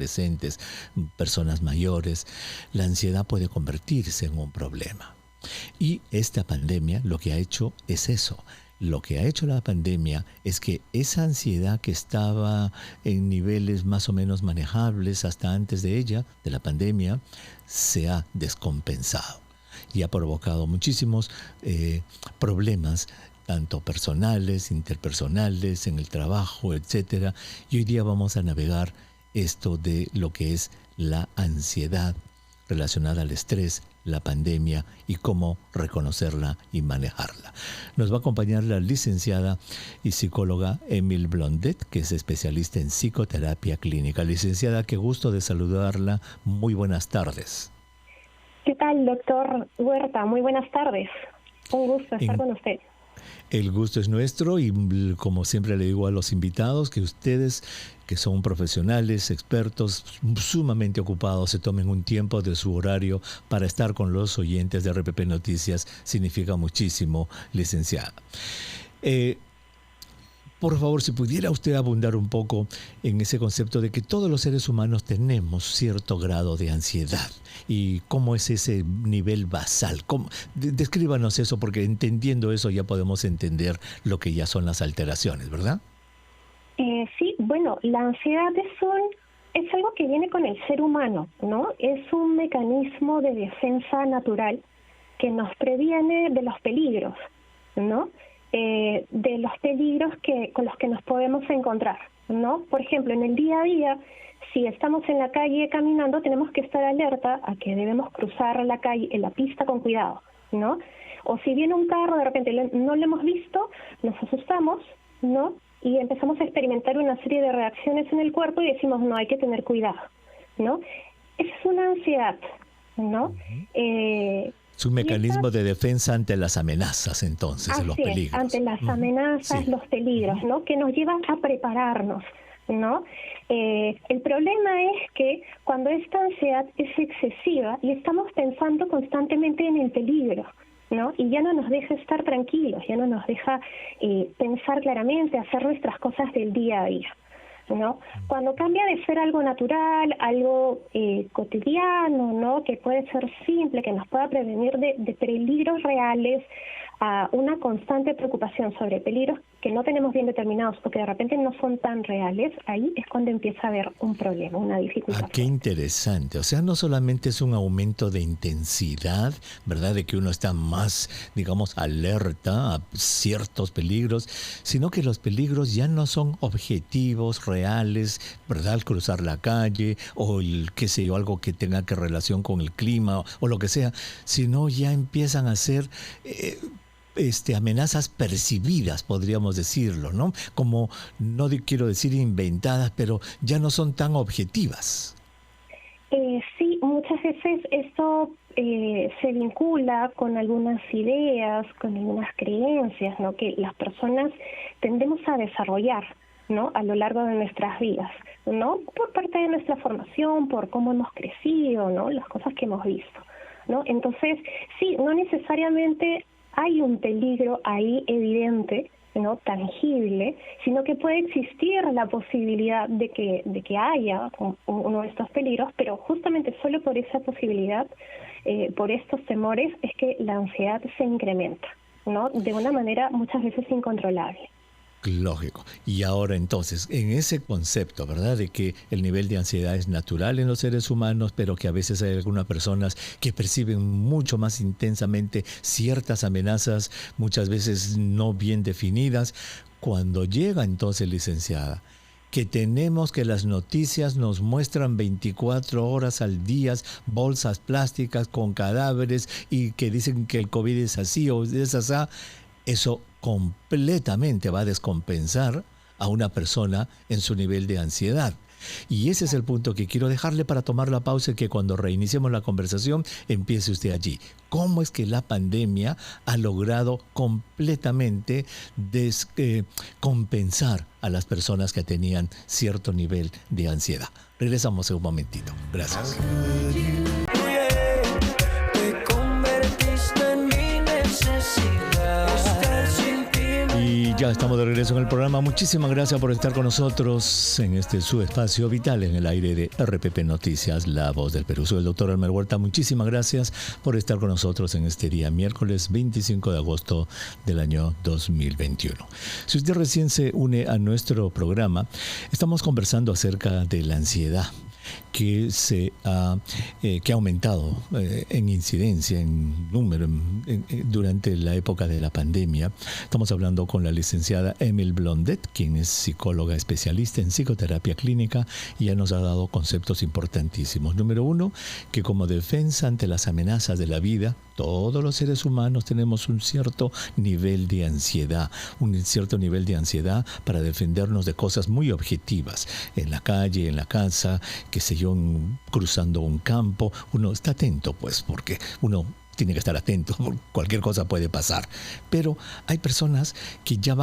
adolescentes, personas mayores, la ansiedad puede convertirse en un problema. Y esta pandemia lo que ha hecho es eso. Lo que ha hecho la pandemia es que esa ansiedad que estaba en niveles más o menos manejables hasta antes de ella, de la pandemia, se ha descompensado y ha provocado muchísimos problemas, tanto personales, interpersonales, en el trabajo, etcétera. Y hoy día vamos a navegar esto de lo que es la ansiedad relacionada al estrés, la pandemia y cómo reconocerla y manejarla. Nos va a acompañar la licenciada y psicóloga Emil Blondet, que es especialista en psicoterapia clínica. Licenciada, qué gusto de saludarla. Muy buenas tardes. ¿Qué tal, doctor Huerta? Muy buenas tardes. Un gusto estar con usted. El gusto es nuestro y como siempre le digo a los invitados que ustedes, que son profesionales, expertos, sumamente ocupados, se tomen un tiempo de su horario para estar con los oyentes de RPP Noticias. Significa muchísimo, licenciada. Por favor, si pudiera usted abundar un poco en ese concepto de que todos los seres humanos tenemos cierto grado de ansiedad y cómo es ese nivel basal. Descríbanos eso, porque entendiendo eso ya podemos entender lo que ya son las alteraciones, ¿verdad? Sí, bueno, la ansiedad es algo que viene con el ser humano, ¿no? Es un mecanismo de defensa natural que nos previene de los peligros, ¿no? De los peligros con los que nos podemos encontrar, ¿no? Por ejemplo, en el día a día, si estamos en la calle caminando, tenemos que estar alerta a que debemos cruzar la calle, en la pista con cuidado, ¿no? O si viene un carro, de repente no lo hemos visto, nos asustamos, ¿no? Y empezamos a experimentar una serie de reacciones en el cuerpo y decimos, no, hay que tener cuidado, ¿no? Esa es una ansiedad, ¿no? Es un mecanismo de defensa ante las amenazas, entonces, de los peligros. Ante las amenazas, los peligros, ¿no? Que nos llevan a prepararnos, ¿no? El problema es que cuando esta ansiedad es excesiva y estamos pensando constantemente en el peligro, ¿no? Y ya no nos deja estar tranquilos, ya no nos deja pensar claramente, hacer nuestras cosas del día a día, ¿no? Cuando cambia de ser algo natural, algo cotidiano, ¿no? Que puede ser simple, que nos pueda prevenir de peligros reales, a una constante preocupación sobre peligros que no tenemos bien determinados o que de repente no son tan reales, ahí es cuando empieza a haber un problema, una dificultad. Qué interesante. O sea, no solamente es un aumento de intensidad, ¿verdad? De que uno está más, digamos, alerta a ciertos peligros, sino que los peligros ya no son objetivos reales, ¿verdad? Al cruzar la calle o qué sé yo, algo que tenga que relación con el clima o lo que sea, sino ya empiezan a ser amenazas percibidas, podríamos decirlo, ¿no? Como, no quiero decir inventadas, pero ya no son tan objetivas. Sí, muchas veces esto se vincula con algunas ideas, con algunas creencias, ¿no? Que las personas tendemos a desarrollar, ¿no? A lo largo de nuestras vidas, ¿no? Por parte de nuestra formación, por cómo hemos crecido, ¿no? Las cosas que hemos visto, ¿no? Entonces, sí, no necesariamente hay un peligro ahí evidente, no tangible, sino que puede existir la posibilidad de que haya uno de estos peligros, pero justamente solo por esa posibilidad, por estos temores, es que la ansiedad se incrementa, ¿no? De una manera muchas veces incontrolable. Lógico. Y ahora entonces, en ese concepto, ¿verdad? De que el nivel de ansiedad es natural en los seres humanos, pero que a veces hay algunas personas que perciben mucho más intensamente ciertas amenazas, muchas veces no bien definidas. Cuando llega entonces, licenciada, que tenemos que las noticias nos muestran 24 horas al día bolsas plásticas con cadáveres y que dicen que el COVID es así o es así, eso completamente va a descompensar a una persona en su nivel de ansiedad. Y ese es el punto que quiero dejarle para tomar la pausa y que cuando reiniciemos la conversación empiece usted allí. ¿Cómo es que la pandemia ha logrado completamente compensar a las personas que tenían cierto nivel de ansiedad? Regresamos en un momentito. Gracias. Ya estamos de regreso en el programa. Muchísimas gracias por estar con nosotros en este su espacio vital en el aire de RPP Noticias, La Voz del Perú. Soy el doctor Elmer Huerta. Muchísimas gracias por estar con nosotros en este día, miércoles 25 de agosto del año 2021. Si usted recién se une a nuestro programa, estamos conversando acerca de la ansiedad que ha aumentado en incidencia, en número, durante la época de la pandemia. Estamos hablando con la licenciada Emily Blondet, quien es psicóloga especialista en psicoterapia clínica y ya nos ha dado conceptos importantísimos. Número uno, que como defensa ante las amenazas de la vida, todos los seres humanos tenemos un cierto nivel de ansiedad, para defendernos de cosas muy objetivas. En la calle, en la casa, qué sé yo, cruzando un campo, uno está atento, pues, porque uno tiene que estar atento, cualquier cosa puede pasar. Pero hay personas que ya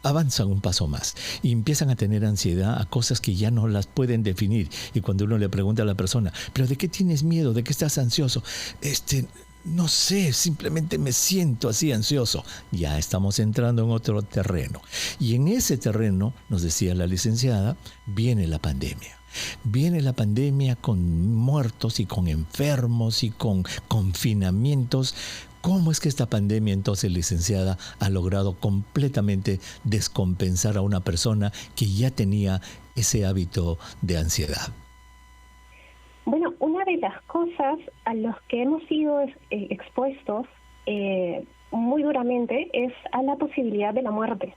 avanzan un paso más y empiezan a tener ansiedad a cosas que ya no las pueden definir. Y cuando uno le pregunta a la persona, ¿pero de qué tienes miedo? ¿De qué estás ansioso? No sé, simplemente me siento así ansioso. Ya estamos entrando en otro terreno. Y en ese terreno, nos decía la licenciada, viene la pandemia. Viene la pandemia con muertos y con enfermos y con confinamientos. ¿Cómo es que esta pandemia, entonces, licenciada, ha logrado completamente descompensar a una persona que ya tenía ese hábito de ansiedad? Bueno, una de las cosas a las que hemos sido expuestos muy duramente es a la posibilidad de la muerte,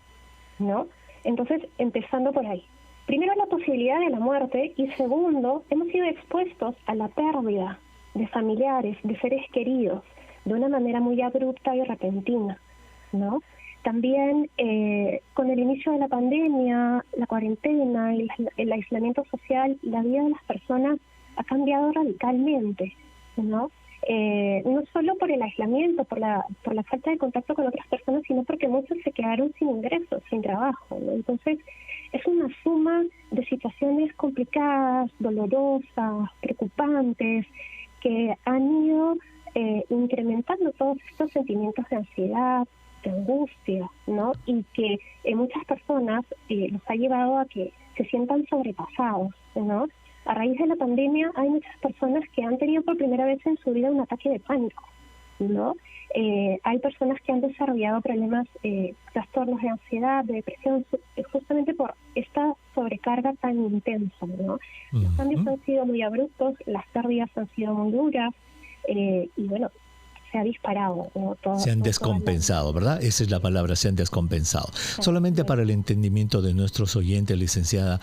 ¿no? Entonces, empezando por ahí. Primero, la posibilidad de la muerte, y segundo, hemos sido expuestos a la pérdida de familiares, de seres queridos, de una manera muy abrupta y repentina, ¿no? También con el inicio de la pandemia, la cuarentena, el aislamiento social, la vida de las personas ha cambiado radicalmente, ¿no? No solo por el aislamiento, por la falta de contacto con otras personas, sino porque muchos se quedaron sin ingresos, sin trabajo, ¿no? Entonces, es una suma de situaciones complicadas, dolorosas, preocupantes, que han ido incrementando todos estos sentimientos de ansiedad, de angustia, ¿no? Y que muchas personas los ha llevado a que se sientan sobrepasados, ¿no? A raíz de la pandemia hay muchas personas que han tenido por primera vez en su vida un ataque de pánico, ¿no? Hay personas que han desarrollado problemas, trastornos de ansiedad, de depresión, justamente por esta sobrecarga tan intensa, ¿no? Uh-huh. Los cambios han sido muy abruptos, las pérdidas han sido muy duras, y bueno, se ha disparado, ¿no? Se han descompensado, ¿verdad? Esa es la palabra, se han descompensado. Sí. Solamente para el entendimiento de nuestros oyentes, licenciada,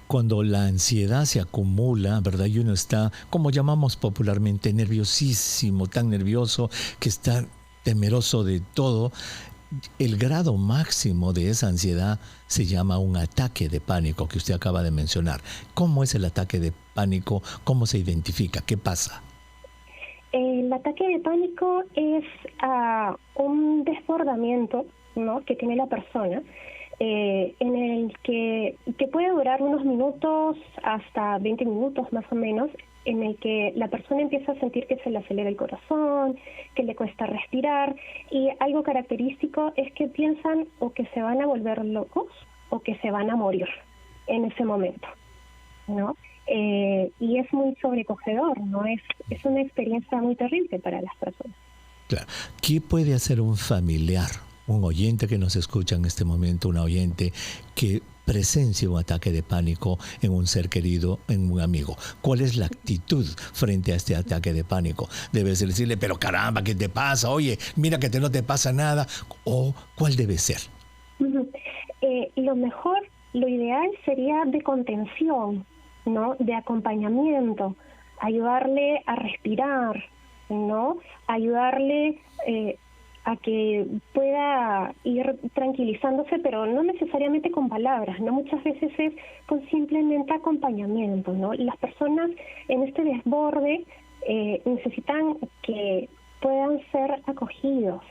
cuando la ansiedad se acumula, ¿verdad? Y uno está, como llamamos popularmente, nerviosísimo, tan nervioso que está temeroso de todo, el grado máximo de esa ansiedad se llama un ataque de pánico, que usted acaba de mencionar. ¿Cómo es el ataque de pánico? ¿Cómo se identifica? ¿Qué pasa? El ataque de pánico es un desbordamiento, ¿no?, que tiene la persona, en el que puede durar unos minutos hasta 20 minutos más o menos, en el que la persona empieza a sentir que se le acelera el corazón, que le cuesta respirar, y algo característico es que piensan o que se van a volver locos o que se van a morir en ese momento, ¿no? Y es muy sobrecogedor, ¿no? Es una experiencia muy terrible para las personas. Claro. ¿Qué puede hacer un familiar, un oyente que nos escucha en este momento, un oyente que presencia un ataque de pánico en un ser querido, en un amigo? ¿Cuál es la actitud frente a este ataque de pánico? Debes decirle, pero caramba, ¿qué te pasa? Oye, mira que no te pasa nada. ¿O cuál debe ser? Lo mejor, lo ideal sería de contención, ¿no? De acompañamiento, ayudarle a respirar, ¿no? Ayudarle a que pueda ir tranquilizándose, pero no necesariamente con palabras, ¿no? Muchas veces es con simplemente acompañamiento, ¿no? Las personas en este desborde necesitan que puedan ser acogidos,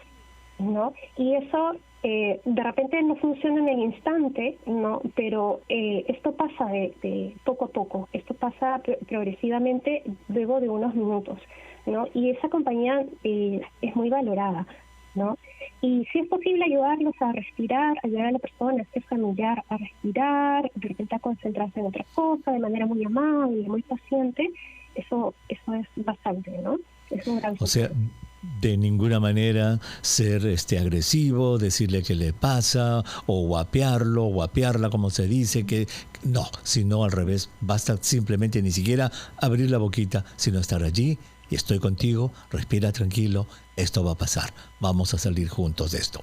¿no? Y eso de repente no funciona en el instante, ¿no? Pero esto pasa de poco a poco, esto pasa progresivamente luego de unos minutos, ¿no? Y esa compañía es muy valorada, ¿no? Y si es posible ayudarlos a respirar, ayudar a la persona, a este familiar a respirar, de repente a concentrarse en otra cosa, de manera muy amable, muy paciente, eso es bastante, ¿no? Es un gran O sea, de ninguna manera ser agresivo, decirle qué le pasa, o guapearlo, guapearla, como se dice, que no, sino al revés, basta simplemente ni siquiera abrir la boquita, sino estar allí y estoy contigo, respira tranquilo, esto va a pasar, vamos a salir juntos de esto.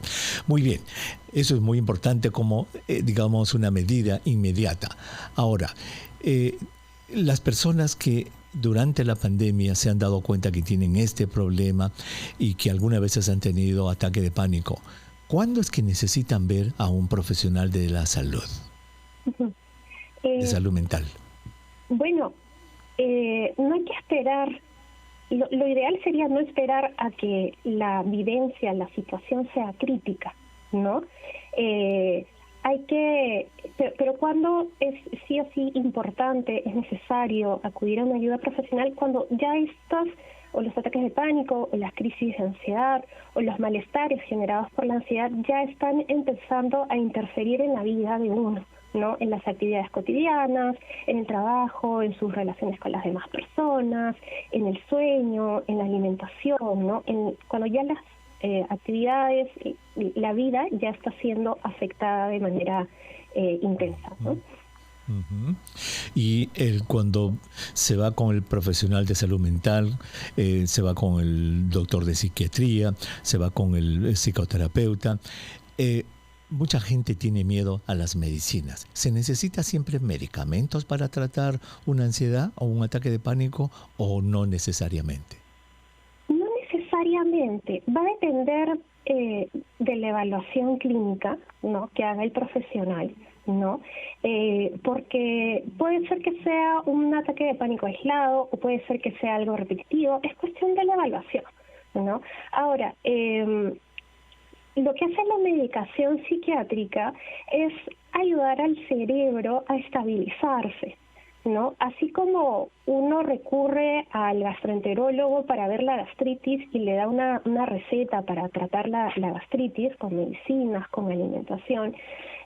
Muy bien, eso es muy importante como, digamos, una medida inmediata. Ahora, las personas que durante la pandemia se han dado cuenta que tienen este problema y que algunas veces han tenido ataque de pánico, ¿cuándo es que necesitan ver a un profesional de la salud, de salud mental? Bueno, no hay que esperar. Lo ideal sería no esperar a que la vivencia, la situación sea crítica, ¿no? Pero cuando es sí o sí importante, es necesario acudir a una ayuda profesional cuando ya o los ataques de pánico, o las crisis de ansiedad, o los malestares generados por la ansiedad ya están empezando a interferir en la vida de uno, ¿no? En las actividades cotidianas, en el trabajo, en sus relaciones con las demás personas, en el sueño, en la alimentación, ¿no? Cuando ya las actividades, la vida ya está siendo afectada de manera intensa, ¿no? Uh-huh. Y cuando se va con el profesional de salud mental, se va con el doctor de psiquiatría, se va con el psicoterapeuta, mucha gente tiene miedo a las medicinas. ¿Se necesita siempre medicamentos para tratar una ansiedad o un ataque de pánico o no necesariamente? No necesariamente. Va a depender de la evaluación clínica, ¿no?, que haga el profesional, ¿no? Porque puede ser que sea un ataque de pánico aislado o puede ser que sea algo repetitivo. Es cuestión de la evaluación, ¿no? Ahora, lo que hace la medicación psiquiátrica es ayudar al cerebro a estabilizarse, ¿no? Así como uno recurre al gastroenterólogo para ver la gastritis y le da una receta para tratar la gastritis con medicinas, con alimentación,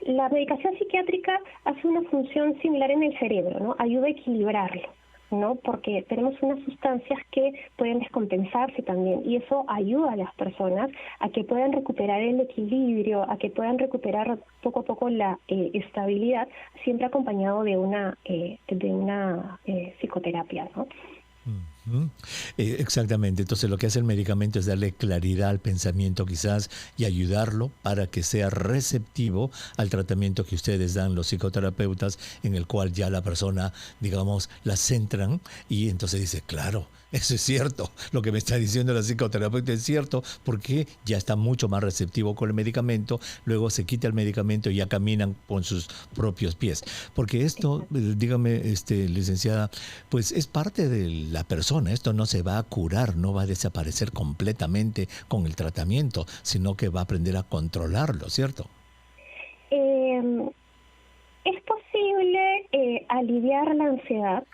la medicación psiquiátrica hace una función similar en el cerebro, ¿no? Ayuda a equilibrarlo, ¿no? Porque tenemos unas sustancias que pueden descompensarse también y eso ayuda a las personas a que puedan recuperar el equilibrio, a que puedan recuperar poco a poco la estabilidad, siempre acompañado de una psicoterapia, ¿no? Uh-huh. Exactamente, entonces lo que hace el medicamento es darle claridad al pensamiento quizás y ayudarlo para que sea receptivo al tratamiento que ustedes dan los psicoterapeutas, en el cual ya la persona, digamos, la centran y entonces dice, claro, eso es cierto, lo que me está diciendo la psicoterapeuta es cierto, porque ya está mucho más receptivo con el medicamento, luego se quita el medicamento y ya caminan con sus propios pies, porque esto, dígame, licenciada, pues es parte de la persona, esto no se va a curar, no va a desaparecer completamente con el tratamiento, sino que va a aprender a controlarlo, ¿cierto? Es posible aliviar la ansiedad.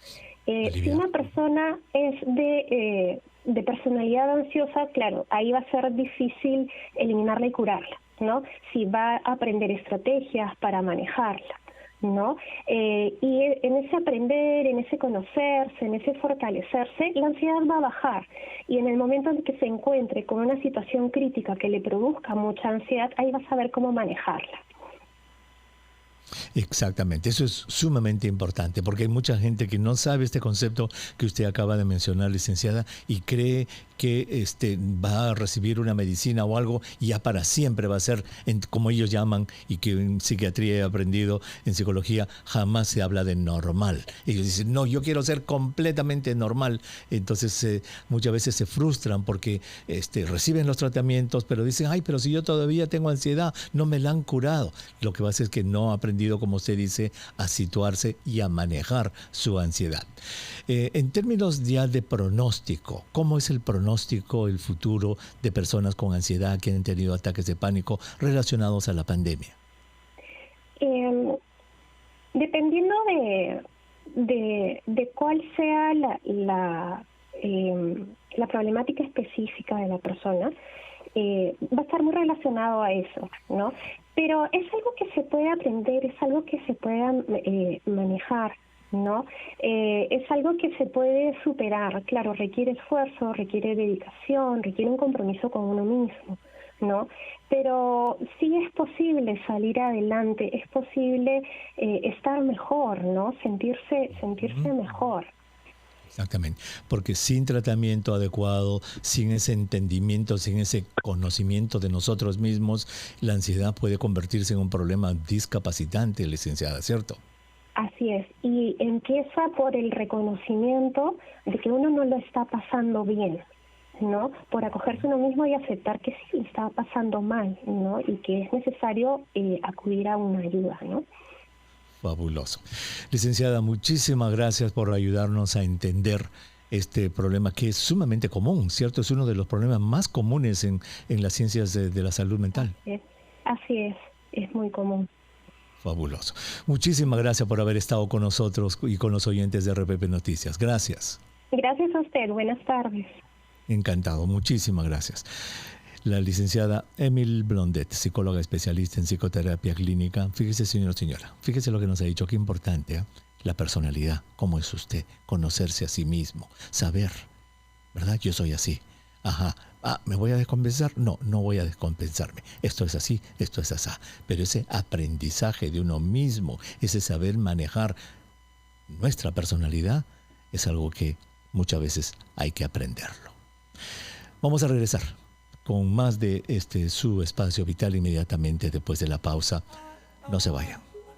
Si una persona es de personalidad ansiosa, claro, ahí va a ser difícil eliminarla y curarla, ¿no? Si va a aprender estrategias para manejarla, ¿no? Y en ese aprender, en ese conocerse, en ese fortalecerse, la ansiedad va a bajar. Y en el momento en que se encuentre con una situación crítica que le produzca mucha ansiedad, ahí va a saber cómo manejarla. Exactamente, eso es sumamente importante porque hay mucha gente que no sabe este concepto que usted acaba de mencionar, licenciada, y cree que va a recibir una medicina o algo y ya para siempre va a ser, como ellos llaman, y que en psiquiatría he aprendido, en psicología, jamás se habla de normal. Ellos dicen, no, yo quiero ser completamente normal. Entonces muchas veces se frustran porque reciben los tratamientos, pero dicen, ay, pero si yo todavía tengo ansiedad, no me la han curado. Lo que pasa es que no ha aprendido, como usted dice, a situarse y a manejar su ansiedad. En términos ya de pronóstico, ¿cómo es el pronóstico, el futuro de personas con ansiedad que han tenido ataques de pánico relacionados a la pandemia? Dependiendo de cuál sea la problemática específica de la persona, va a estar muy relacionado a eso, ¿no? Pero es algo que se puede aprender, es algo que se puede manejar, ¿no? Es algo que se puede superar. Claro, requiere esfuerzo, requiere dedicación, requiere un compromiso con uno mismo, ¿no? Pero sí es posible salir adelante, es posible estar mejor, ¿no? Sentirse mejor. Exactamente, porque sin tratamiento adecuado, sin ese entendimiento, sin ese conocimiento de nosotros mismos, la ansiedad puede convertirse en un problema discapacitante, licenciada, ¿cierto? Así es, y empieza por el reconocimiento de que uno no lo está pasando bien, ¿no? Por acogerse uno mismo y aceptar que sí está pasando mal, ¿no? Y que es necesario acudir a una ayuda, ¿no? Fabuloso. Licenciada, muchísimas gracias por ayudarnos a entender este problema que es sumamente común, ¿cierto? Es uno de los problemas más comunes en las ciencias de la salud mental. Así es muy común. Fabuloso. Muchísimas gracias por haber estado con nosotros y con los oyentes de RPP Noticias. Gracias. Gracias a usted. Buenas tardes. Encantado. Muchísimas gracias. La licenciada Emily Blondet, psicóloga especialista en psicoterapia clínica. Fíjese, señora, fíjese lo que nos ha dicho, qué importante, ¿eh? La personalidad, cómo es usted, conocerse a sí mismo, saber, ¿verdad? Yo soy así. Ajá. ¿Me voy a descompensar? No, no voy a descompensarme. Esto es así, esto es así. Pero ese aprendizaje de uno mismo, ese saber manejar nuestra personalidad, es algo que muchas veces hay que aprenderlo. Vamos a regresar con más de su espacio vital inmediatamente después de la pausa. No se vayan.